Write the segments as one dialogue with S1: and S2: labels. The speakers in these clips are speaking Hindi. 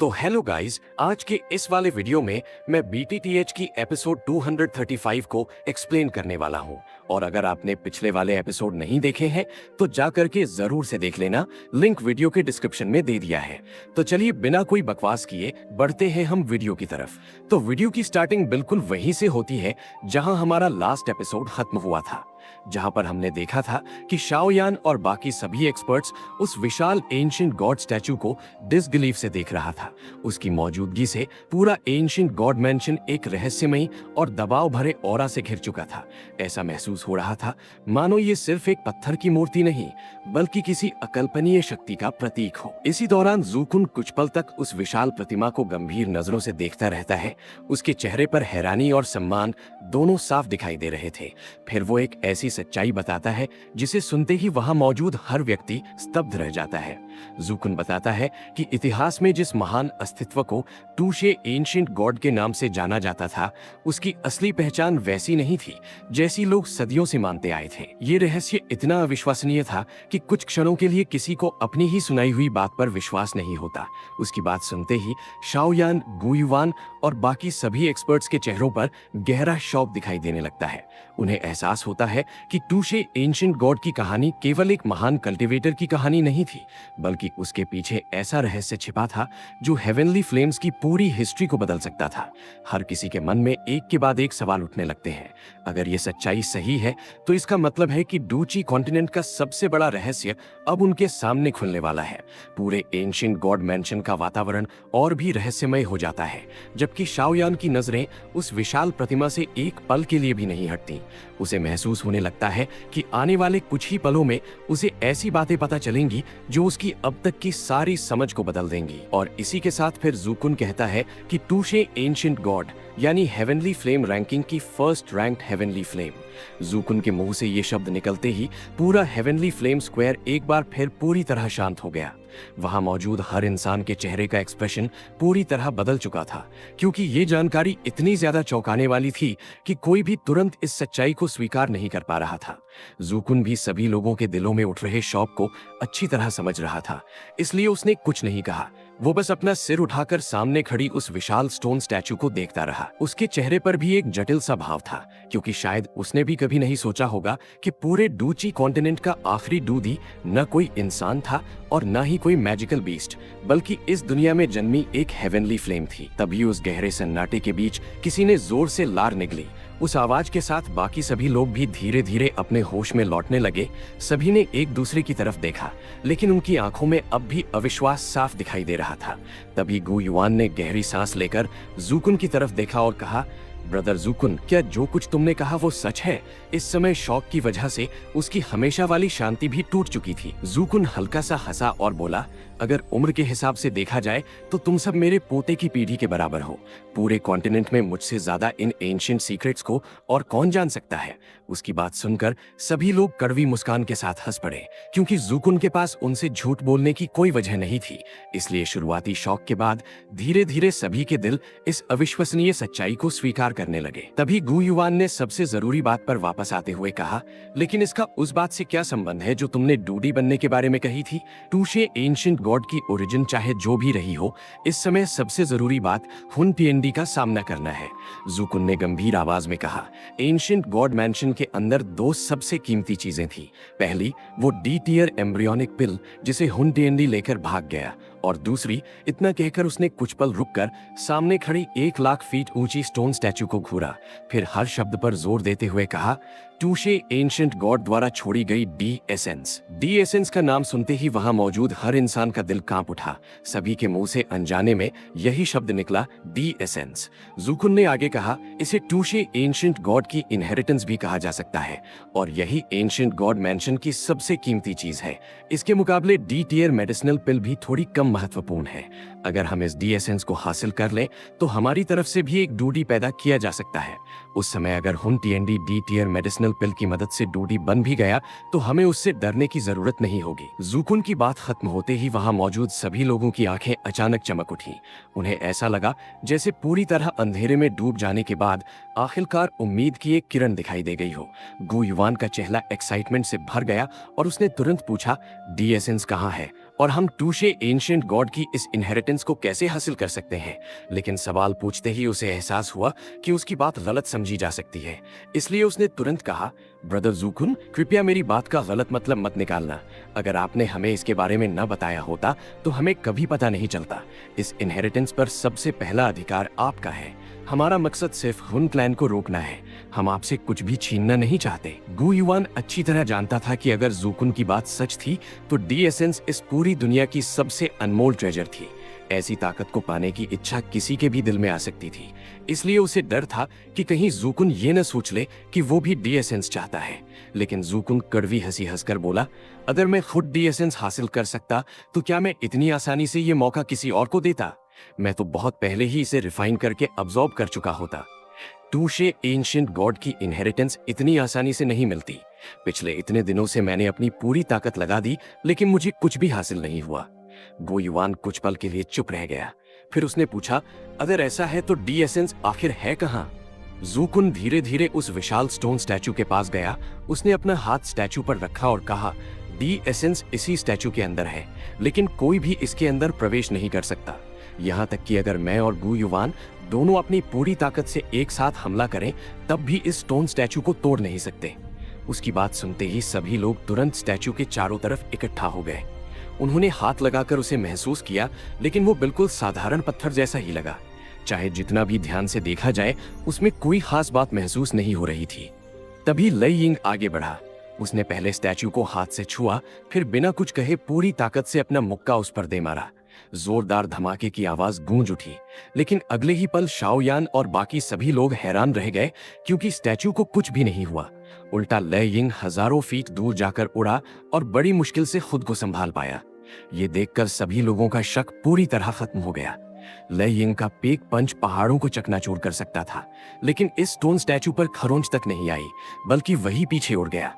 S1: तो हेलो गाइस, आज के इस वाले वीडियो में मैं BTTH की एपिसोड 235 को एक्सप्लेन करने वाला हूं। और अगर आपने पिछले वाले एपिसोड नहीं देखे हैं तो जा करके जरूर से देख लेना, लिंक वीडियो के डिस्क्रिप्शन में दे दिया है। तो चलिए बिना कोई बकवास किए बढ़ते हैं हम वीडियो की तरफ। तो वीडियो की स्टार्टिंग बिल्कुल वहीं से होती है जहां हमारा लास्ट एपिसोड खत्म हुआ था, जहां पर हमने देखा था कि शाओयान और बाकी सभी एक्सपर्ट्स उस विशाल एंशिएंट गॉड स्टैचू को डिसबिलीफ से देख रहा था। उसकी मौजूदगी से पूरा एंशिएंट गॉड मैंशन एक रहस्यमयी और दबाव भरे ऑरा से घिर चुका था। ऐसा महसूस हो रहा था मानो ये सिर्फ एक पत्थर की मूर्ति नहीं बल्कि किसी अकल्पनीय शक्ति का प्रतीक हो। इसी दौरान जूकुन कुछ पल तक उस विशाल प्रतिमा को गंभीर नजरों से देखता रहता है। उसके चेहरे पर हैरानी और सम्मान दोनों साफ दिखाई दे रहे थे। फिर वो एक ऐसी सच्चाई बताता है जिसे सुनते ही वहां मौजूद हर व्यक्ति स्तब्ध रह जाता है। जूकुन बताता है कि इतिहास में जिस महान अस्तित्व को टूशे एंशिएंट गॉड के नाम से जाना जाता था, उसकी असली पहचान वैसी नहीं थी जैसी लोग सदियों से मानते आए थे। ये रहस्य इतना अविश्वसनीय था कि कुछ क्षणों के लिए किसी को अपनी ही सुनाई हुई बात पर विश्वास नहीं होता। उसकी बात सुनते ही शाओयान, गुयुवान और बाकी सभी एक्सपर्ट्स के चेहरों पर गहरा शौक दिखाई देने लगता है। उन्हें एहसास होता है कि टूशे एंशिएंट गॉड की कहानी केवल एक महान कल्टीवेटर की कहानी नहीं थी, बल्कि उसके पीछे ऐसा रहस्य छिपा था जो हेवनली फ्लेम्स की पूरी हिस्ट्री को बदल सकता था। हर किसी के मन में एक के बाद एक सवाल उठने लगते हैं। अगर ये सच्चाई सही है तो इसका मतलब है कि डूची कॉन्टिनेंट का सबसे बड़ा रहस्य अब उनके सामने खुलने वाला है। पूरे एंशिएंट गॉड मैंशन का वातावरण और भी रहस्यमय हो जाता है, जबकि शाओयान की नजरें उस विशाल प्रतिमा से एक पल के लिए भी नहीं हटती। उसे महसूस होने लगता है कि आने वाले कुछ ही पलों में उसे ऐसी बातें पता चलेंगी जो उसकी अब तक की सारी समझ को बदल देंगी। और इसी के साथ फिर जूकुन कहता है कि टूशे एंशिएंट गॉड यानी हेवनली फ्लेम रैंकिंग की फर्स्ट रैंक्ड हेवनली फ्लेम। जूकुन के मुंह से ये शब्द निकलते ही पूरा हेवनली फ्लेम स्क्वायर एक बार फिर पूरी तरह शांत हो गया। वहां मौजूद हर इंसान के चेहरे का एक्सप्रेशन पूरी तरह बदल चुका था, क्योंकि ये जानकारी इतनी ज्यादा चौंकाने वाली थी कि कोई भी तुरंत इस सच्चाई को स्वीकार नहीं कर पा रहा था। जूकुन भी सभी लोगों के दिलों में उठ रहे शौक को अच्छी तरह समझ रहा था, इसलिए उसने कुछ नहीं कहा। वो बस अपना सिर उठाकर सामने खड़ी उस विशाल स्टोन स्टैचू को देखता रहा। उसके चेहरे पर भी एक जटिल सा भाव था, क्योंकि शायद उसने भी कभी नहीं सोचा होगा कि पूरे डूची कॉन्टिनेंट का आखिरी डूडी न कोई इंसान था और न ही कोई मैजिकल बीस्ट, बल्कि इस दुनिया में जन्मी एक हेवनली फ्लेम थी। तभी उस गहरे सन्नाटे के बीच किसी ने जोर से लार निकली। उस आवाज के साथ बाकी सभी लोग भी धीरे धीरे अपने होश में लौटने लगे। सभी ने एक दूसरे की तरफ देखा, लेकिन उनकी आंखों में अब भी अविश्वास साफ दिखाई दे रहा था। तभी गुयुआन ने गहरी सांस लेकर जूकुन की तरफ देखा और कहा, ब्रदर जूकुन, क्या जो कुछ तुमने कहा वो सच है? इस समय शौक की वजह से उसकी हमेशा वाली शांति भी टूट चुकी थी। जूकुन हल्का सा हंसा और बोला, अगर उम्र के हिसाब से देखा जाए तो तुम सब मेरे पोते की पीढ़ी के बराबर हो। पूरे कॉन्टिनेंट में मुझसे ज्यादा इन एंशिएंट सीक्रेट्स को और कौन जान सकता है? उसकी बात सुनकर सभी लोग कड़वी मुस्कान के साथ हंस पड़े, क्योंकि जूकुन के पास उनसे झूठ बोलने की कोई वजह नहीं थी। इसलिए शुरुआती शौक के बाद धीरे धीरे सभी के दिल इस अविश्वसनीय सच्चाई को स्वीकार करने लगे। तभी गुयुआन ने सबसे जरूरी बात पर वापस आते हुए कहा, लेकिन इसका उस बात से क्या संबंध है जो तुमने डूडी बनने के बारे में कही थी? टूशे एंशिएंट गॉड की ओरिजिन चाहे जो भी रही हो, इस समय सबसे जरूरी बात हुन टिएंडी का सामना करना है। जूकुन ने गंभीर आवाज में कहा, एंशिएंट गॉड मैंशन के अंदर दो सबसे कीमती चीजें थी। पहली वो डी टियर एम्ब्रियोनिक पिल जिसे हुन टिएंडी लेकर भाग गया, और दूसरी, इतना कहकर उसने कुछ पल रुककर सामने खड़ी 1,00,000 फीट ऊंची स्टोन स्टैचू को घूरा। फिर हर शब्द पर जोर देते हुए कहा, टूशे एंशिएंट गॉड द्वारा छोड़ी गई डी एसेंस। डी एसेंस का नाम सुनते ही वहां मौजूद हर इंसान का दिल कांप उठा। सभी के मुंह से अनजाने में यही शब्द निकला, डी एसेंस। जूकुन ने आगे कहा, इसे टूशे एंशिएंट गॉड की इनहेरिटेंस भी कहा जा सकता है, और यही एंशिएंट गॉड मैंशन की सबसे कीमती चीज है। इसके मुकाबले डी टियर मेडिसिनल पिल भी थोड़ी कम महत्वपूर्ण है। अगर हम इस डी एसेंस को हासिल कर लें तो हमारी तरफ से भी एक डूडी पैदा किया जा सकता है। उस समय अगर हुन टिएंडी डी टियर मेडिसिनल पिल की मदद से डूडी बन भी गया तो हमें उससे डरने की जरूरत नहीं होगी। जूकुन की बात खत्म होते ही वहां मौजूद सभी लोगों की आंखें अचानक चमक उठी। उन्हें ऐसा लगा जैसे पूरी तरह अंधेरे में डूब जाने के बाद आखिरकार उम्मीद की एक किरण दिखाई दे गई हो। गुयुआन का चेहरा एक्साइटमेंट से भर गया और उसने तुरंत पूछा, डी एसेंस कहाँ है और हम टूशे एंशिएंट गॉड की इस इनहेरिटेंस को कैसे हासिल कर सकते हैं। लेकिन सवाल पूछते ही उसे एहसास हुआ कि उसकी बात गलत समझी जा सकती है। इसलिए उसने तुरंत कहा, ब्रदर जूकुन, कृपया मेरी बात का गलत मतलब मत निकालना। अगर आपने हमें इसके बारे में न बताया होता तो हमें कभी पता नहीं चलता। इस इनहेरिटेंस पर सबसे पहला अधिकार आपका है। हमारा मकसद सिर्फ हुन क्लैन को रोकना है। हम आपसे कुछ भी छीनना नहीं चाहते। गु युआन अच्छी तरह जानता था कि अगर जूकुन की बात सच थी तो डी एसेंस इस पूरी दुनिया की सबसे अनमोल ट्रेजर थी। ऐसी ताकत को पाने की इच्छा किसी के भी दिल में आ सकती थी। इसलिए उसे डर था कि कहीं जूकुन ये न सोच ले कि वो भी डी एसेंस चाहता है। लेकिन जूकुन कड़वी हंसी हंसकर बोला, अगर मैं खुद डी एसेंस हासिल कर सकता तो क्या मैं इतनी आसानी से ये मौका किसी और को देता? मैं तो बहुत पहले ही इसे रिफाइन करके अब्सॉर्ब कर चुका होता। टूशे एंशिएंट गॉड की इनहेरिटेंस इतनी आसानी से नहीं मिलती। पिछले इतने दिनों से मैंने अपनी पूरी ताकत लगा दी, लेकिन मुझे कुछ भी हासिल नहीं हुआ। गो युआन कुछ पल के लिए चुप रह गया। फिर उसने पूछा, अगर ऐसा है तो डी एसेंस आखिर है कहाँ? जूकुन धीरे धीरे उस विशाल स्टोन स्टैचू के पास गया। उसने अपना हाथ स्टैचू पर रखा और कहा, डी एसेंस इसी स्टैचू के अंदर है, लेकिन कोई भी इसके अंदर प्रवेश नहीं कर सकता। यहाँ तक कि अगर मैं और गु युआन दोनों अपनी पूरी ताकत से एक साथ हमला करें तब भी इस स्टोन स्टैचू को तोड़ नहीं सकते। उसकी बात सुनते ही सभी लोग तुरंत स्टैचू के चारों तरफ इकट्ठा हो गए। उन्होंने हाथ लगाकर उसे महसूस किया, लेकिन वो बिल्कुल साधारण पत्थर जैसा ही लगा। चाहे जितना भी ध्यान से देखा जाए उसमें कोई खास बात महसूस नहीं हो रही थी। तभी लई यिंग आगे बढ़ा। उसने पहले स्टैचू को हाथ से छुआ, फिर बिना कुछ कहे पूरी ताकत से अपना मुक्का उस पर दे मारा। जोरदार धमाके की आवाज गूंज उठी, लेकिन अगले ही पल शाओयान और बाकी सभी लोग हैरान रह गए, क्योंकि स्टैचू को कुछ भी नहीं हुआ। उल्टा लई यिंग हजारों फीट दूर जाकर उड़ा और बड़ी मुश्किल से खुद को संभाल पाया। ये देखकर सभी लोगों का शक पूरी तरह खत्म हो गया। लई यिंग का पेक पंच पहाड़ों को चकनाचूर कर सकता था, लेकिन इस स्टोन स्टैचू पर खरोंच तक नहीं आई, बल्कि वही पीछे उड़ गया।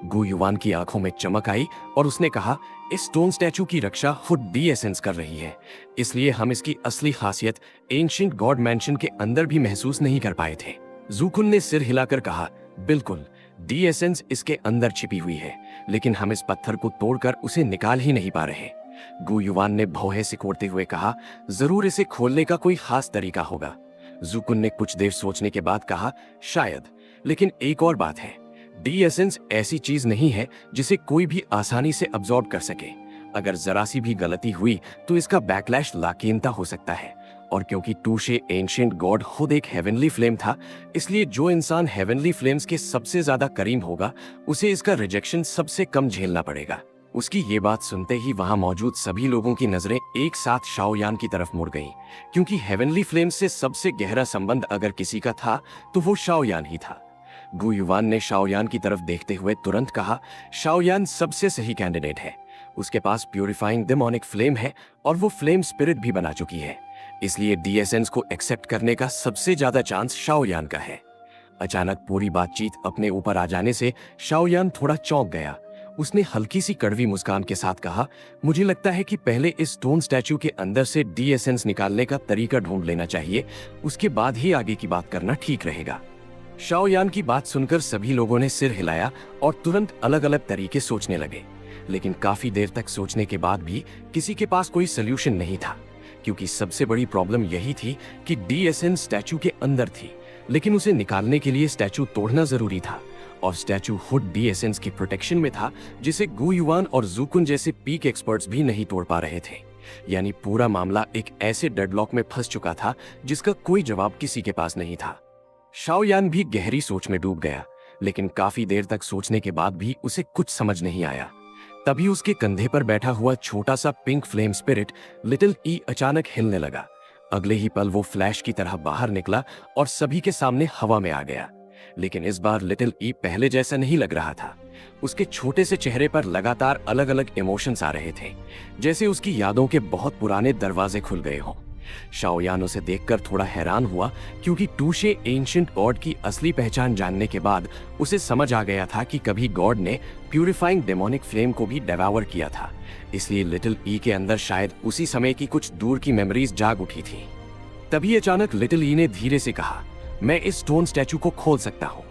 S1: गु युआन की आंखों में चमक आई और उसने कहा, इस स्टोन स्टैचू की रक्षा खुद डी एसेंस कर रही है, इसलिए हम इसकी असली खासियत एंशिएंट गॉड मैंशन के अंदर भी महसूस नहीं कर पाए थे। जूकुन ने सिर हिलाकर कहा, बिल्कुल, डी एसेंस इसके अंदर छिपी हुई है, लेकिन हम इस पत्थर को तोड़कर उसे निकाल ही नहीं पा रहे। गु युआन ने भौहें सिकोड़ते हुए कहा, जरूर इसे खोलने का कोई खास तरीका होगा। जूकुन ने कुछ देर सोचने के बाद कहा, शायद, लेकिन एक और बात है, डी एसेंस ऐसी चीज नहीं है जिसे कोई भी आसानी से अब्सॉर्ब कर सके। अगर जरा सी भी गलती हुई तो इसका बैकलैश लाकीनता हो सकता है। और क्योंकि टूशे एंशिएंट गॉड खुद एक हेवनली फ्लेम था, इसलिए जो इंसान हेवनली फ्लेम्स के सबसे ज्यादा करीब होगा उसे इसका रिजेक्शन सबसे कम झेलना पड़ेगा। उसकी ये बात सुनते ही वहां मौजूद सभी लोगों की नजरें एक साथ शाओयान की तरफ मुड़ गईं, क्योंकि हेवनली फ्लेम्स से सबसे गहरा संबंध अगर किसी का था तो वो शाओयान ही था। गु युआन ने शाओयान की तरफ देखते हुए तुरंत कहा, शाओयान सबसे सही कैंडिडेट है। उसके पास प्यूरिफाइंग डेमोनिक फ्लेम है और वो फ्लेम स्पिरिट भी बना चुकी है, इसलिए डी एसेंस को एक्सेप्ट करने का सबसे ज्यादा चांस शाओयान का है। अचानक पूरी बातचीत अपने ऊपर आ जाने से शाओयान थोड़ा चौंक गया। उसने हल्की सी कड़वी मुस्कान के साथ कहा, मुझे लगता है कि पहले इस स्टोन स्टैचू के अंदर से डी एसेंस निकालने का तरीका ढूंढ लेना चाहिए, उसके बाद ही आगे की बात करना ठीक रहेगा। शाओयान की बात सुनकर सभी लोगों ने सिर हिलाया और तुरंत अलग अलग तरीके सोचने लगे, लेकिन काफी देर तक सोचने के बाद भी किसी के पास कोई सोल्यूशन नहीं था, क्योंकि सबसे बड़ी प्रॉब्लम यही थी कि डी एसेंस स्टैचू के अंदर थी, लेकिन उसे निकालने के लिए स्टैचू तोड़ना जरूरी था, और स्टैचू खुद डी एसेंस की प्रोटेक्शन में था, जिसे गु युआन और जूकुन जैसे पीक एक्सपर्ट्स भी नहीं तोड़ पा रहे थे। यानी पूरा मामला एक ऐसे डेडलॉक में फंस चुका था जिसका कोई जवाब किसी के पास नहीं था। शाओयान भी गहरी सोच में डूब गया, लेकिन काफी देर तक सोचने के बाद भी उसे कुछ समझ नहीं आया। तभी उसके कंधे पर बैठा हुआ छोटा सा पिंक फ्लेम स्पिरिट लिटिल ई अचानक हिलने लगा। अगले ही पल वो फ्लैश की तरह बाहर निकला और सभी के सामने हवा में आ गया। लेकिन इस बार लिटिल ई पहले जैसा नहीं लग रहा था। उसके छोटे से चेहरे पर लगातार अलग अलग इमोशंस आ रहे थे, जैसे उसकी यादों के बहुत पुराने दरवाजे खुल गए हों। शाओयान उसे देखकर थोड़ा हैरान हुआ, क्योंकि टूशे एंशिएंट गॉड की असली पहचान जानने के बाद उसे समझ आ गया था कि कभी गॉड ने प्यूरिफाइंग डेमोनिक फ्लेम को भी डेवावर किया था, इसलिए लिटिल ई के अंदर शायद उसी समय की कुछ दूर की मेमोरीज जाग उठी थी। तभी अचानक लिटिल ई ने धीरे से कहा, मैं इस स्टोन स्टैचू को खोल सकता हूँ।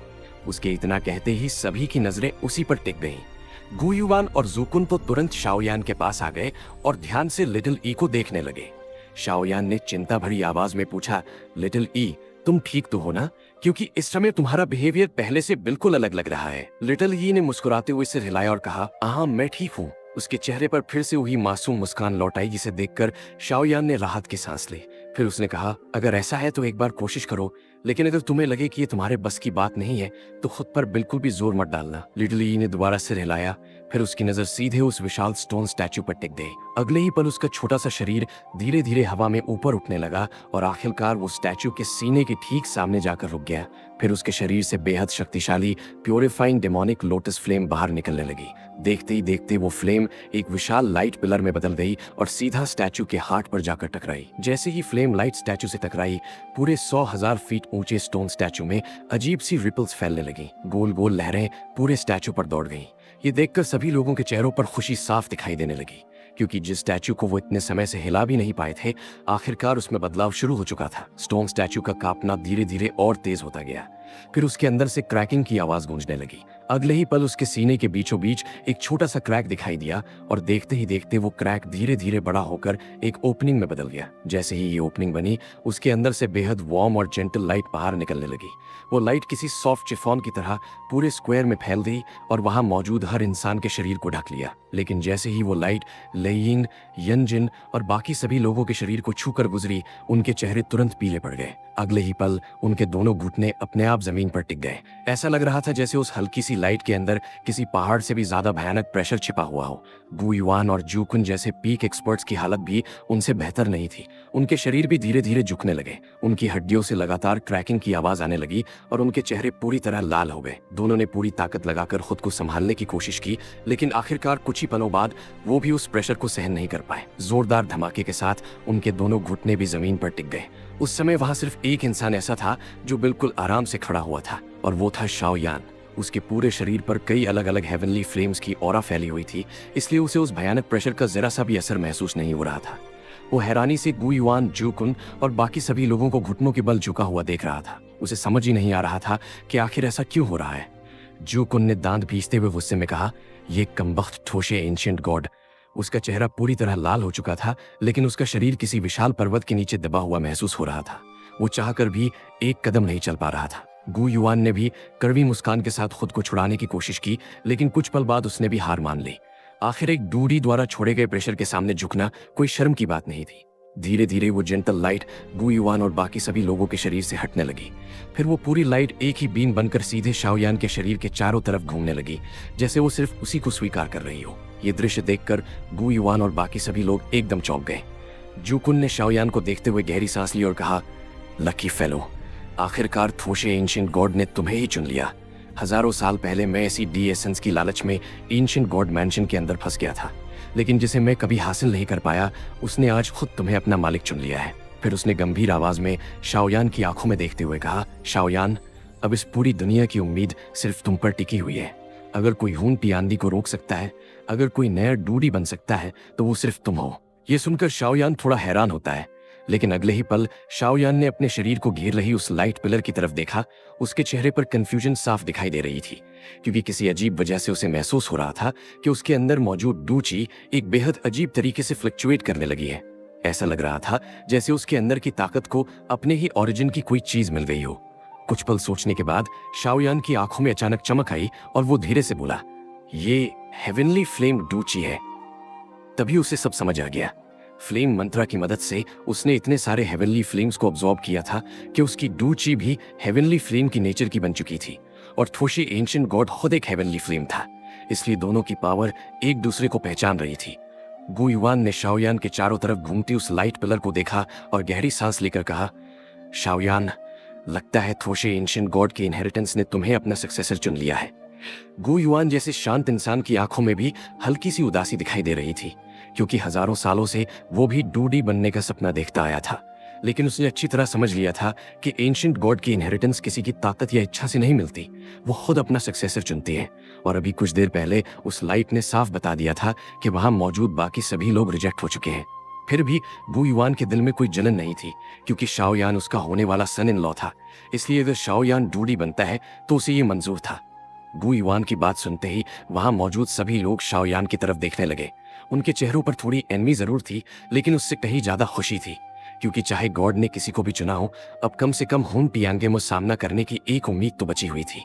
S1: उसके इतना कहते ही सभी की नजरें उसी पर टिक गईं। गु युवान और जूकुन तो तुरंत शाओयान के पास आ गए और ध्यान से लिटिल ई को देखने लगे। शाओयान ने चिंता भरी आवाज में पूछा, लिटिल ई, तुम ठीक तो हो ना? क्योंकि इस समय तुम्हारा बिहेवियर पहले से बिल्कुल अलग लग रहा है। लिटिल ई ने मुस्कुराते हुए सिर हिलाया और कहा, हाँ मैं ठीक हूँ। उसके चेहरे पर फिर से वही मासूम मुस्कान लौट आई जिसे देखकर शाओयान ने राहत की सांस ली। फिर उसने कहा, अगर ऐसा है तो एक बार कोशिश करो, लेकिन अगर तुम्हें लगे कि ये तुम्हारे बस की बात नहीं है तो खुद पर बिल्कुल भी जोर मत डालना। लिटिल ई ने दोबारा सिर हिलाया। फिर उसकी नजर सीधे उस विशाल स्टोन स्टैचू पर टिक गई। अगले ही पल उसका छोटा सा शरीर धीरे धीरे हवा में ऊपर उठने लगा और आखिरकार वो स्टैचू के सीने के ठीक सामने जाकर रुक गया। फिर उसके शरीर से बेहद शक्तिशाली प्योरीफाइंग डेमोनिक लोटस फ्लेम बाहर निकलने लगी। देखते ही देखते वो फ्लेम एक विशाल लाइट पिलर में बदल गई और सीधा स्टैचू के हार्ट पर जाकर टकराई। जैसे ही फ्लेम लाइट स्टैचू से टकराई, पूरे 100,000 फीट ऊंचे स्टोन स्टैचू में अजीब सी रिपल्स फैलने लगी। गोल गोल लहरें पूरे स्टैचू पर दौड़ गईं। ये देखकर सभी लोगों के चेहरों पर खुशी साफ दिखाई देने लगी, क्योंकि जिस स्टैचू को वो इतने समय से हिला भी नहीं पाए थे, आखिरकार उसमें बदलाव शुरू हो चुका था। स्टोन स्टैचू का कांपना धीरे धीरे और तेज होता गया। फिर उसके अंदर से क्रैकिंग की आवाज गूंजने लगी। अगले ही पल उसके सीने के बीचों बीच एक छोटा सा क्रैक दिखाई दिया और देखते ही देखते वो क्रैक धीरे धीरे बड़ा होकर एक ओपनिंग में बदल गया। जैसे ही ये ओपनिंग बनी, उसके अंदर से बेहद वार्म और जेंटल लाइट बाहर निकलने लगी। वो लाइट किसी सॉफ्ट चिफॉन की तरह पूरे स्क्वायर में फैल गई और वहां मौजूद हर इंसान के शरीर को ढक लिया। लेकिन जैसे ही वो लाइट लेयिंग, यंजिन और बाकी सभी लोगों के शरीर को छूकर गुजरी, उनके चेहरे तुरंत पीले पड़ गए। अगले ही पल उनके दोनों घुटने अपने आप जमीन पर टिक गए। ऐसा लग रहा था जैसे उस हल्की सी लाइट के अंदर किसी पहाड़ से भी ज्यादा भयानक प्रेशर छिपा हुआ हो। गु युआन और जूकुन जैसे पीक एक्सपर्ट्स की हालत भी उनसे बेहतर नहीं थी। उनके शरीर भी धीरे धीरे झुकने लगे। उनकी हड्डियों से लगातार क्रैकिंग की आवाज आने लगी और उनके चेहरे पूरी तरह लाल हो गए। दोनों ने पूरी ताकत लगाकर खुद को संभालने की कोशिश की, लेकिन आखिरकार कुछ ही पलों बाद वो भी उस प्रेशर को सहन नहीं कर पाए। जोरदार धमाके के साथ उनके दोनों घुटने भी जमीन पर टिक गए। उस समय वहां सिर्फ एक इंसान ऐसा था जो बिल्कुल आराम से खड़ा हुआ था, और वो था शाओयान। उसके पूरे शरीर पर कई अलग अलग हेवनली फ्लेम्स की ऑरा फैली हुई थी, इसलिए उसे उस भयानक प्रेशर का जरा सा भी असर महसूस नहीं हो रहा था। वो हैरानी से गु युआन, जूकुन और बाकी सभी लोगों को घुटनों के बल झुका हुआ देख रहा था। उसे समझ ही नहीं आ रहा था कि आखिर ऐसा क्यों हो रहा है। जूकुन ने दांत पीसते हुए गुस्से में कहा, ये कमबख्त ठोशे एंशिएंट गॉड। उसका चेहरा पूरी तरह लाल हो चुका था, लेकिन उसका शरीर किसी विशाल पर्वत के नीचे दबा हुआ महसूस हो रहा था। वो चाहकर भी एक कदम नहीं चल पा रहा था। गु युआन ने भी कड़वी मुस्कान के साथ खुद को छुड़ाने की कोशिश की, लेकिन कुछ पल बाद उसने भी हार मान ली। आखिर एक डूडी द्वारा छोड़े गए प्रेशर के सामने झुकना कोई शर्म की बात नहीं थी। धीरे धीरे वो जेंटल लाइट गु युआन और बाकी सभी लोगों के शरीर से हटने लगी। फिर वो पूरी लाइट एक ही बीम बनकर सीधे शाओयान के शरीर के चारों तरफ घूमने लगी, जैसे वो सिर्फ उसी को स्वीकार कर रही हो। ये दृश्य देखकर गु युआन और बाकी सभी लोग एकदम चौंक गए। जूकुन ने शाओयान को देखते हुए गहरी सांस ली और कहा, लकी फेलो, आखिरकार थोशे एंशिएंट गॉड ने तुम्हें ही चुन लिया। हजारों साल पहले मैं ऐसी डी एसेंस की लालच में एंशिएंट गॉड मैंशन के अंदर फंस गया था, लेकिन जिसे मैं कभी हासिल नहीं कर पाया, उसने आज खुद तुम्हें अपना मालिक चुन लिया है। फिर उसने गंभीर आवाज में शाओयान की आंखों में देखते हुए कहा, शाओयान, अब इस पूरी दुनिया की उम्मीद सिर्फ तुम पर टिकी हुई है। अगर कोई हून पियान्दी को रोक सकता है, अगर कोई नया डूडी बन सकता है, तो वो सिर्फ तुम हो। ये सुनकर शाओयान थोड़ा हैरान होता है, लेकिन अगले ही पल शाओयान ने अपने शरीर को घेर रही उस लाइट पिलर की तरफ देखा। उसके चेहरे पर कंफ्यूजन साफ दिखाई दे रही थी, क्योंकि किसी अजीब वजह से उसे महसूस हो रहा था कि उसके अंदर मौजूद डूची एक बेहद अजीब तरीके से फ्लक्चुएट करने लगी है। ऐसा लग रहा था जैसे उसके अंदर की ताकत को अपने ही ओरिजिन की कोई चीज मिल गई हो। कुछ पल सोचने के बाद शाओयान की आंखों में अचानक चमक आई और वो धीरे से बोला, ये हेवनली फ्लेम डूची है। तभी उसे सब समझ आ गया। फ्लेम मंत्रा की मदद से उसने इतने सारे हेवनली फ्लेम्स को अब्सॉर्ब किया था कि उसकी डूची भी हेवनली फ्लेम की नेचर की बन चुकी थी, और थोशी एंशिएंट गॉड खुद एक हेवनली फ्लेम था। इसलिए दोनों की पावर एक दूसरे को पहचान रही थी। गु युआन ने शाओयान के चारों तरफ घूमती उस लाइट पिलर को देखा और गहरी सांस लेकर कहा, शाओयान, लगता है थोशे एंशिएंट गॉड के इनहेरिटेंस ने तुम्हें अपना सक्सेसर चुन लिया है। गु युआन जैसे शांत इंसान की आंखों में भी हल्की सी उदासी दिखाई दे रही थी, क्योंकि हजारों सालों से वो भी डूडी बनने का सपना देखता आया था। लेकिन उसने अच्छी तरह समझ लिया था कि एंशिएंट गॉड की इनहेरिटेंस किसी की ताकत या इच्छा से नहीं मिलती, वो खुद अपना सक्सेसर चुनती है। और अभी कुछ देर पहले उस लाइट ने साफ बता दिया था कि वहां मौजूद बाकी सभी लोग रिजेक्ट हो चुके हैं। फिर भी गु युआन के दिल में कोई जलन नहीं थी, क्योंकि शाओयान उसका होने वाला सन इन लॉ था। इसलिए अगर शाओयान डूडी बनता है तो उसे ये मंजूर था। गु युआन की बात सुनते ही वहां मौजूद सभी लोग शाओयान की तरफ देखने लगे। उनके चेहरों पर थोड़ी एनवी जरूर थी, लेकिन उससे कहीं ज्यादा खुशी थी, क्योंकि चाहे गॉड ने किसी को भी चुना हो, अब कम से कम हुन टियांगे में सामना करने की एक उम्मीद तो बची हुई थी।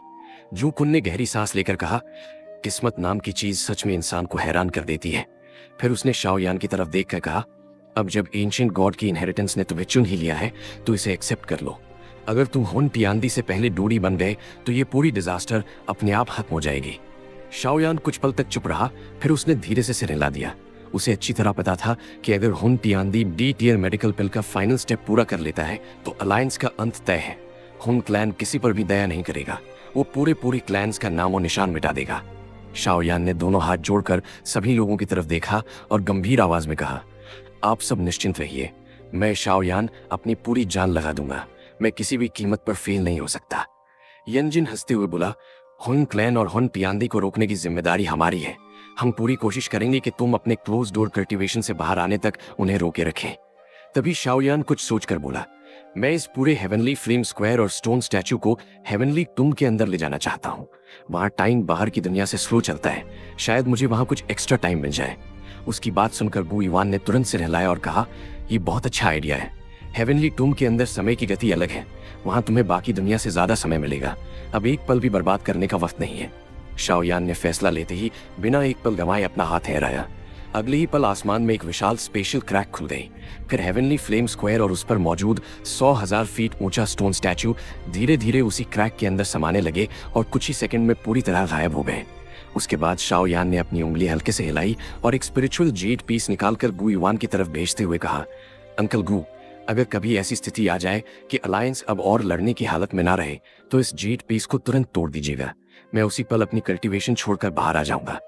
S1: जू कुन ने गहरी सांस लेकर कहा, किस्मत नाम की चीज सच में इंसान को हैरान कर देती है। फिर उसने शाओयान की तरफ देखकर कहा, अब जब एंशिएंट गॉड की इनहेरिटेंस ने तुम्हें चुन ही लिया है तो इसे एक्सेप्ट कर लो। अगर तुम हुन टियांदी से पहले डूडी बन गए तो ये पूरी डिजास्टर अपने आप खत्म हो जाएगी। शाओयान कुछ पल तक चुप रहा, फिर उसने धीरे से सिर हिला दिया। उसे अच्छी तरह पता था कि अगर हुन टियांदी डी टियर मेडिकल पिल का फाइनल स्टेप पूरा कर लेता है तो अलायंस का अंत तय है। हुन क्लैन किसी पर भी दया नहीं करेगा, वो पूरे क्लैंस का नामो निशान मिटा देगा। शाओयान ने दोनों हाथ जोड़कर सभी लोगों की तरफ देखा और गंभीर आवाज में कहा, आप सब निश्चिंत रहिए, मैं शाओयान अपनी पूरी जान लगा दूंगा, मैं किसी भी कीमत पर फेल नहीं हो सकता। यंजिन हंसते हुए बोला, हुन क्लैन और हुन टियांदी को रोकने की जिम्मेदारी हमारी है। हम पूरी कोशिश करेंगे कि तुम अपने क्लोज डोर कल्टीवेशन से बाहर आने तक उन्हें रोके रखें। तभी शाओयान कुछ सोचकर बोला, मैं इस पूरे हेवनली फ्लेम स्क्वायर और स्टोन स्टैचू को हेवनली टूम के अंदर ले जाना चाहता हूँ। वहाँ टाइम बाहर की दुनिया से स्लो चलता है, शायद मुझे वहाँ कुछ एक्स्ट्रा टाइम मिल जाए। उसकी बात सुनकर गु युआन ने तुरंत सिर हिलाया और कहा, ये बहुत अच्छा आइडिया है। हेवनली टूम के अंदर समय की गति अलग है, वहाँ तुम्हें बाकी दुनिया से ज्यादा समय मिलेगा। अब एक पल भी बर्बाद करने का वक्त नहीं है। शाओयान ने फैसला लेते ही बिना एक पल गंवाए अपना हाथ फहराया। अगले ही पल आसमान में एक विशाल स्पेशल क्रैक खुल गई। फिर हेवनली फ्लेम स्क्वायर और उस पर मौजूद 100,000 फीट ऊंचा स्टोन स्टैचू धीरे धीरे उसी क्रैक के अंदर समाने लगे और कुछ ही सेकंड में पूरी तरह गायब हो गए। उसके बाद शाओयान ने अपनी उंगली हल्के से हिलाई और एक स्पिरिचुअल जेड पीस निकालकर गु युआन की तरफ भेजते हुए कहा, अंकल गु, अगर कभी ऐसी स्थिति आ जाए कि अलायंस अब और लड़ने की हालत में ना रहे तो इस जेड पीस को तुरंत तोड़ दीजिएगा। मैं उसी पल अपनी कल्टीवेशन छोड़कर बाहर आ जाऊंगा।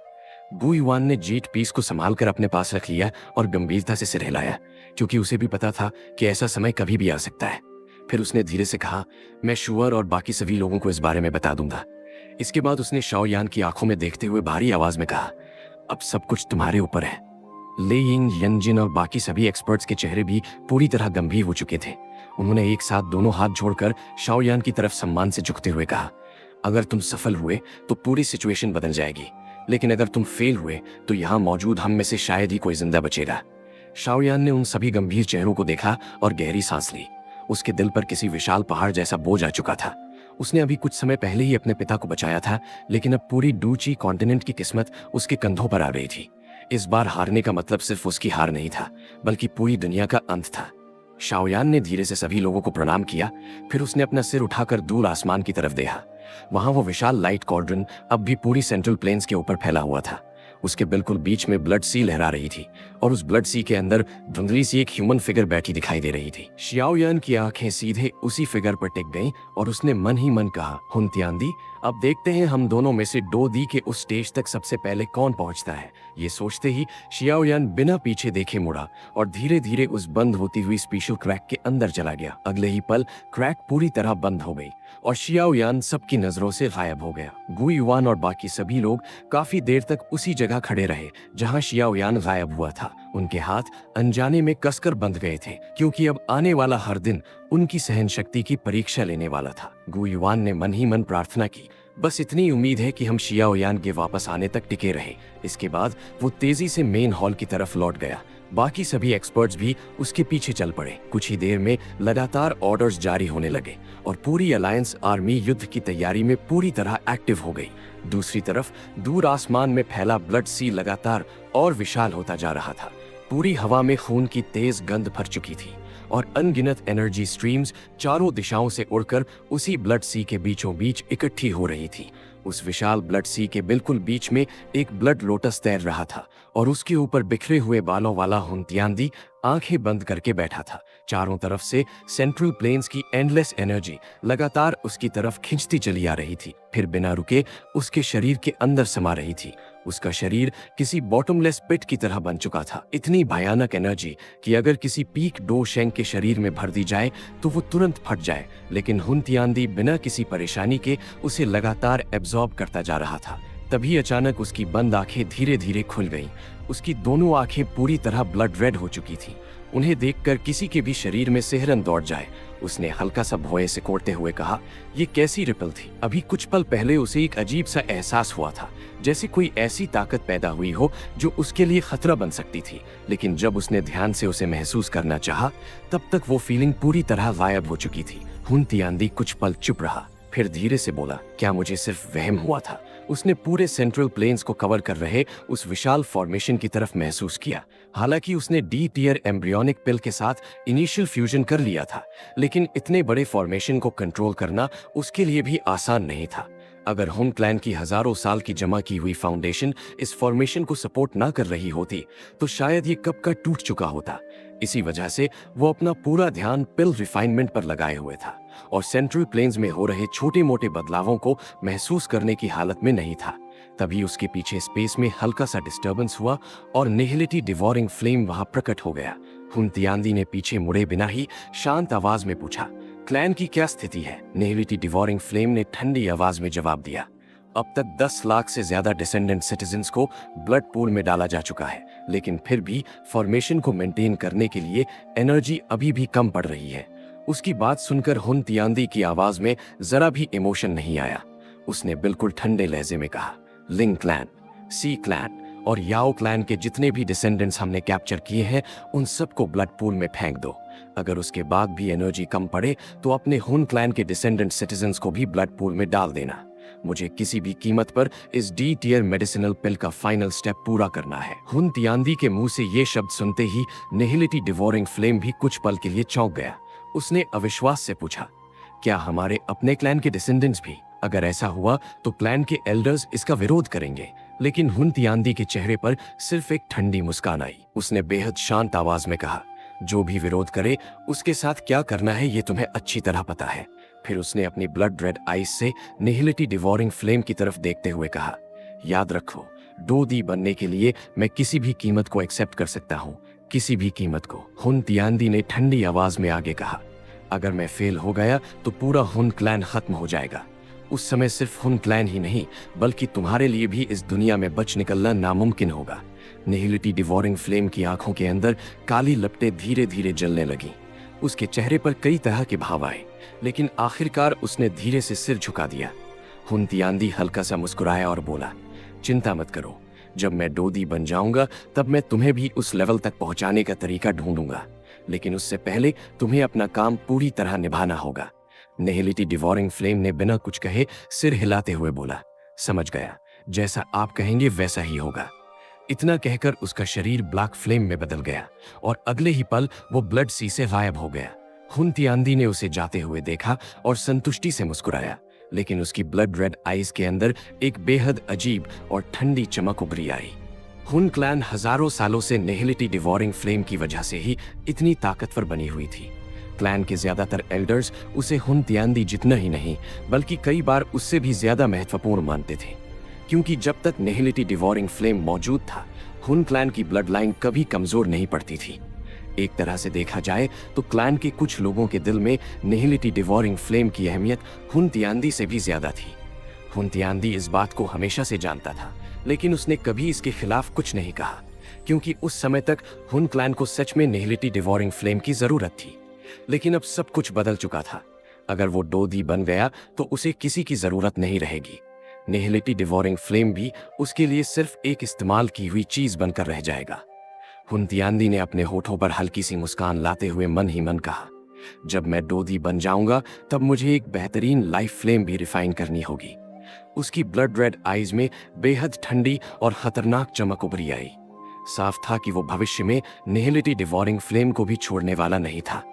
S1: गु युआन ने जेड पीस को संभाल कर अपने पास रख लिया और गंभीरता से सिर हिलाया, क्योंकि उसे भी पता था कि ऐसा समय कभी भी आ सकता है। फिर उसने धीरे से कहा, मैं शुअर और बाकी सभी लोगों को इस बारे में बता दूंगा। इसके बाद उसने शाओयान की आंखों में देखते हुए भारी आवाज में कहा, अब सब कुछ तुम्हारे ऊपर है। ले यिंग, यंजिन और बाकी सभी एक्सपर्ट्स के चेहरे भी पूरी तरह गंभीर हो चुके थे। उन्होंने एक साथ दोनों हाथ जोड़कर शाओयान की तरफ सम्मान से झुकते हुए कहा, अगर तुम सफल हुए तो पूरी सिचुएशन बदल जाएगी, लेकिन अगर तुम फेल हुए तो यहाँ मौजूद हम में से शायद ही कोई जिंदा बचेगा। शाओयान ने उन सभी गंभीर चेहरों को देखा और गहरी सांस ली। उसके दिल पर किसी विशाल पहाड़ जैसा बोझ आ चुका था। उसने अभी कुछ समय पहले ही अपने पिता को बचाया था, लेकिन अब पूरी डूची कॉन्टिनेंट की किस्मत उसके कंधों पर आ गई थी। इस बार हारने का मतलब सिर्फ उसकी हार नहीं था, बल्कि पूरी दुनिया का अंत था। शाओयान ने धीरे से सभी लोगों को प्रणाम किया, फिर उसने अपना सिर उठाकर दूर आसमान की तरफ देखा। वहां वो विशाल लाइट कॉर्डन अब भी पूरी सेंट्रल प्लेन्स के ऊपर फैला हुआ था। उसके बिल्कुल बीच में ब्लड सी लहरा रही थी और उस ब्लड सी के अंदर धुंधली सी एक ह्यूमन फिगर बैठी दिखाई दे रही थी। शाओयान की आंखें सीधे उसी फिगर पर टिक गईं और उसने मन ही मन कहा, हुन तियांदी, अब देखते हैं हम दोनों में से डो दी के उस स्टेज तक सबसे पहले कौन पहुंचता है। ये सोचते ही शाओयान बिना पीछे देखे मुड़ा और धीरे धीरे उस बंद होती हुई स्पेशल क्रैक के अंदर चला गया। अगले ही पल क्रैक पूरी तरह बंद हो गई और शाओयान सबकी नजरों से गायब हो गया। गु युआन और बाकी सभी लोग काफी देर तक उसी जगह खड़े रहे जहां शाओयान गायब हुआ था। उनके हाथ अनजाने में कसकर बंध गए थे, क्योंकि अब आने वाला हर दिन उनकी सहन शक्ति की परीक्षा लेने वाला था। गु युआन ने मन ही मन प्रार्थना की, बस इतनी उम्मीद है कि हम शाओयान के वापस आने तक टिके रहे। इसके बाद वो तेजी से मेन हॉल की तरफ लौट गया। बाकी सभी एक्सपर्ट्स भी उसके पीछे चल पड़े। कुछ ही देर में लगातार ऑर्डर्स जारी होने लगे और पूरी अलायंस आर्मी युद्ध की तैयारी में पूरी तरह एक्टिव हो गई। दूसरी तरफ दूर आसमान में फैला ब्लड सी लगातार और विशाल होता जा रहा था। पूरी हवा में खून की तेज गंध भर चुकी थी और अनगिनत एनर्जी स्ट्रीम्स चारों दिशाओं से उड़कर उसी ब्लड सी के बीचों बीच इकट्ठी हो रही थी। उस विशाल ब्लड सी के बिल्कुल बीच में एक ब्लड लोटस तैर रहा था और उसके ऊपर बिखरे हुए बालों वाला हुन तियांदी आंखें बंद करके बैठा था। चारों तरफ से सेंट्रल प्लेन्स की एंडलेस एनर्जी लगातार उसकी तरफ खिंचती चली आ रही थी, फिर बिना रुके उसके शरीर के अंदर समा रही थी। उसका शरीर किसी बॉटमलेस पिट की तरह बन चुका था। इतनी भयानक एनर्जी कि अगर किसी पीक डो शेंग के शरीर में भर दी जाए तो वो तुरंत फट जाए, लेकिन हुन तियांदी बिना किसी परेशानी के उसे लगातार एब्जॉर्ब करता जा रहा था। तभी अचानक उसकी बंद आंखें धीरे धीरे खुल गईं। उसकी दोनों आंखें पूरी तरह ब्लड रेड हो चुकी थी। उन्हें देखकर किसी के भी शरीर में सिहरन दौड़ जाए। उसने हल्का सा भौं से कोड़ते हुए कहा, ये कैसी रिपल थी? अभी कुछ पल पहले उसे एक अजीब सा एहसास हुआ था, जैसे कोई ऐसी ताकत पैदा हुई हो जो उसके लिए खतरा बन सकती थी। लेकिन जब उसने ध्यान से उसे महसूस करना चाहा, तब तक वो फीलिंग पूरी तरह गायब हो चुकी थी। हुन तियांदी कुछ पल चुप रहा, फिर धीरे से बोला, क्या मुझे सिर्फ वहम हुआ था? उसने पूरे सेंट्रल प्लेन्स को कवर कर रहे उस विशाल फॉर्मेशन की तरफ महसूस किया। हालांकि उसने डी टियर एम्ब्रियोनिक पिल के साथ इनिशियल फ्यूजन कर लिया था, लेकिन इतने बड़े फॉर्मेशन को कंट्रोल करना उसके लिए भी आसान नहीं था। अगर हुन क्लैन की हजारों साल की जमा की हुई फाउंडेशन इस फॉर्मेशन को सपोर्ट ना कर रही होती, तो शायद ये कब का टूट चुका होता। इसी वजह से वो अपना पूरा ध्यान पिल रिफाइनमेंट पर लगाए हुए था और सेंट्रल प्लेन्स में हो रहे छोटे मोटे बदलावों को महसूस करने की हालत में नहीं था। तभी उसके पीछे स्पेस में हल्का सा डिस्टर्बेंस हुआ और निहिलिटी डिवोरिंग फ्लेम वहां प्रकट हो गया। हुन तियांदी ने पीछे मुड़े बिना ही शांत आवाज में पूछा, क्लैन की क्या स्थिति है? निहिलिटी डिवोरिंग फ्लेम ने ठंडी आवाज में जवाब दिया, अब तक 10 लाख से ज्यादा डिसेंडेंट सिटीजन्स को ब्लड पूल में डाला जा चुका है, लेकिन फिर भी फॉर्मेशन को मेंटेन करने के लिए एनर्जी अभी भी कम पड़ रही है। उसकी बात सुनकर हुन तियांदी की आवाज में जरा भी इमोशन नहीं आया। उसने बिल्कुल ठंडे लहजे में कहा, लिंग क्लैन, सी क्लैन और याओ क्लैन के जितने भी डिसेंडेंट्स हमने कैप्चर किए हैं, उन सबको ब्लड पूल में फेंक दो। अगर उसके बाद भी एनर्जी कम पड़े तो अपने हुन क्लैन के डिसेंडेंट सिटीजन्स को भी ब्लड पूल में डाल देना। मुझे किसी भी कीमत पर इस डी टियर मेडिसिनल पिल का फाइनल स्टेप पूरा करना है। हुन तियांदी के मुंह से ये शब्द सुनते ही निहिलिटी डिवोरिंग फ्लेम भी कुछ पल के लिए चौंक गया। उसने अविश्वास से पूछा, क्या हमारे अपने क्लैन के डिसेंडेंट्स भी? अगर ऐसा हुआ तो क्लैन के एल्डर्स इसका विरोध करेंगे। लेकिन हुन तियांदी के चेहरे पर सिर्फ एक ठंडी मुस्कान आई। उसने बेहद शांत आवाज में कहा, जो भी विरोध करे उसके साथ क्या करना है ये तुम्हें अच्छी तरह पता है। फिर उसने अपनी ब्लड रेड आईज से निहिलिटी डिवोरिंग फ्लेम की तरफ देखते हुए कहा, याद रखो, डो दी बनने के लिए मैं किसी भी कीमत को एक्सेप्ट कर सकता हूँ, किसी भी कीमत को। हुन तियांदी ने ठंडी आवाज में आगे कहा, अगर मैं फेल हो गया तो पूरा हुन क्लैन खत्म हो जाएगा। उस समय सिर्फ हुन क्लैन ही नहीं, बल्कि तुम्हारे लिए भी इस दुनिया में बच निकलना नामुमकिन होगा। निहिलिटी डिवोरिंग फ्लेम की आंखों के अंदर काली लपटें धीरे धीरे जलने लगी। उसके चेहरे पर कई तरह के भाव आए, लेकिन आखिरकार उसने धीरे से सिर झुका दिया। हुन तियांदी हल्का सा मुस्कुराया और बोला, चिंता मत करो, जब मैं डोदी बन जाऊंगा तब मैं तुम्हें भी उस लेवल तक पहुंचाने का तरीका ढूंढूंगा, लेकिन उससे पहले तुम्हें अपना काम पूरी तरह निभाना होगा। निहिलिटी डिवोरिंग फ्लेम ने बिना कुछ कहे सिर हिलाते हुए बोला, समझ गया, जैसा आप कहेंगे वैसा ही होगा। इतना कहकर उसका शरीर ब्लैक फ्लेम में बदल गया और अगले ही पल वो ब्लड सी से गायब हो गया। हुन तियांदी ने उसे जाते हुए देखा और संतुष्टि से मुस्कुराया, लेकिन उसकी ब्लड रेड आईज के अंदर एक बेहद अजीब और ठंडी चमक उभरी आई। हुन क्लैन हजारों सालों से निहिलिटी डिवोरिंग फ्लेम की वजह से ही इतनी ताकतवर बनी हुई थी। क्लैन के ज्यादातर एल्डर्स उसे हुन तियांदी जितना ही नहीं, बल्कि कई बार उससे भी ज्यादा महत्वपूर्ण मानते थे, क्योंकि जब तक निहिलिटी डिवोरिंग फ्लेम मौजूद था, हुन क्लैन की ब्लड लाइन कभी कमजोर नहीं पड़ती थी। एक तरह से देखा जाए तो क्लैन के कुछ लोगों के दिल में निहिलिटी डिवोरिंग फ्लेम की अहमियत हुन तियांदी से भी ज्यादा थी। हुन तियांदी इस बात को हमेशा से जानता था, लेकिन उसने कभी इसके खिलाफ कुछ नहीं कहा, क्योंकि उस समय तक हुन क्लैन को सच में निहिलिटी डिवोरिंग फ्लेम की जरूरत थी। लेकिन अब सब कुछ बदल चुका था। अगर वो डोदी बन गया तो उसे किसी की जरूरत नहीं रहेगी। निहिलिटी डिवोरिंग फ्लेम भी उसके लिए सिर्फ एक इस्तेमाल की हुई चीज बनकर रह जाएगा। हुन तियांदी ने अपने होठों पर हल्की सी मुस्कान लाते हुए मन ही मन कहा, जब मैं डोदी बन जाऊंगा तब मुझे एक बेहतरीन लाइफ फ्लेम भी रिफाइन करनी होगी। उसकी ब्लड रेड आईज में बेहद ठंडी और खतरनाक चमक उभरी आई। साफ था कि वो भविष्य में निहिलिटी डिवोरिंग फ्लेम को भी छोड़ने वाला नहीं था।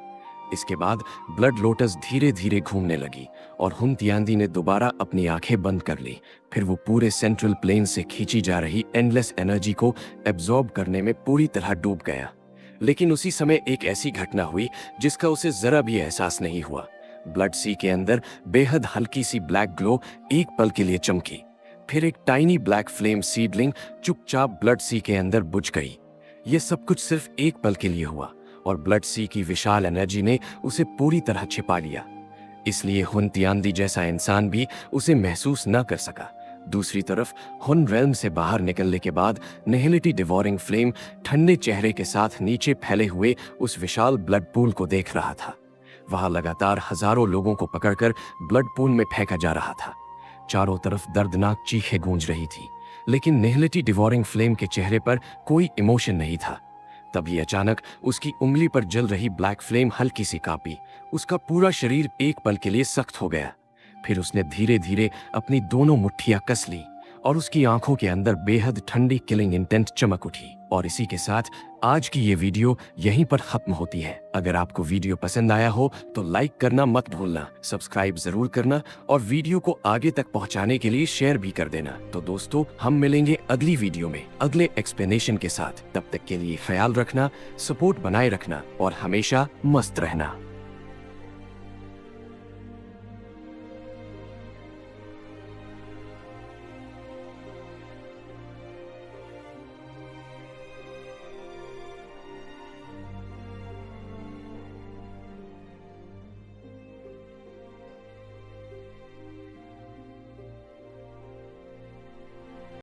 S1: इसके बाद ब्लड लोटस धीरे धीरे घूमने लगी और हुन तियांदी ने दोबारा अपनी आंखें बंद कर ली। फिर वो पूरे सेंट्रल प्लेन से खींची जा रही एंडलेस एनर्जी को एब्जॉर्ब करने में पूरी तरह डूब गया। लेकिन उसी समय एक ऐसी घटना हुई जिसका उसे जरा भी एहसास नहीं हुआ। ब्लड सी के अंदर बेहद हल्की सी ब्लैक ग्लो एक पल के लिए चमकी, फिर एक टाइनी ब्लैक फ्लेम सीडलिंग चुपचाप ब्लड सी के अंदर बुझ गई। ये सब कुछ सिर्फ एक पल के लिए हुआ और ब्लड सी की विशाल एनर्जी ने उसे पूरी तरह छिपा लिया। इसलिए हुन तियांदी जैसा इंसान भी उसे महसूस न कर सका। दूसरी तरफ हुन रेल्म से बाहर निकलने के बाद निहिलिटी डिवोरिंग फ्लेम ठंडे चेहरे के साथ नीचे फैले हुए उस विशाल ब्लड पूल को देख रहा था। वहां लगातार हजारों लोगों को पकड़कर ब्लड पूल में फेंका जा रहा था। चारों तरफ दर्दनाक चीखें गूंज रही थी, लेकिन निहिलिटी डिवोरिंग फ्लेम के चेहरे पर कोई इमोशन नहीं था। तभी अचानक उसकी उंगली पर जल रही ब्लैक फ्लेम हल्की सी कांपी। उसका पूरा शरीर एक पल के लिए सख्त हो गया। फिर उसने धीरे धीरे अपनी दोनों मुट्ठियां कस ली और उसकी आंखों के अंदर बेहद ठंडी किलिंग इंटेंट चमक उठी। और इसी के साथ आज की ये वीडियो यहीं पर खत्म होती है। अगर आपको वीडियो पसंद आया हो तो लाइक करना मत भूलना, सब्सक्राइब जरूर करना और वीडियो को आगे तक पहुंचाने के लिए शेयर भी कर देना। तो दोस्तों, हम मिलेंगे अगली वीडियो में अगले एक्सप्लेनेशन के साथ। तब तक के लिए ख्याल रखना, सपोर्ट बनाए रखना और हमेशा मस्त रहना।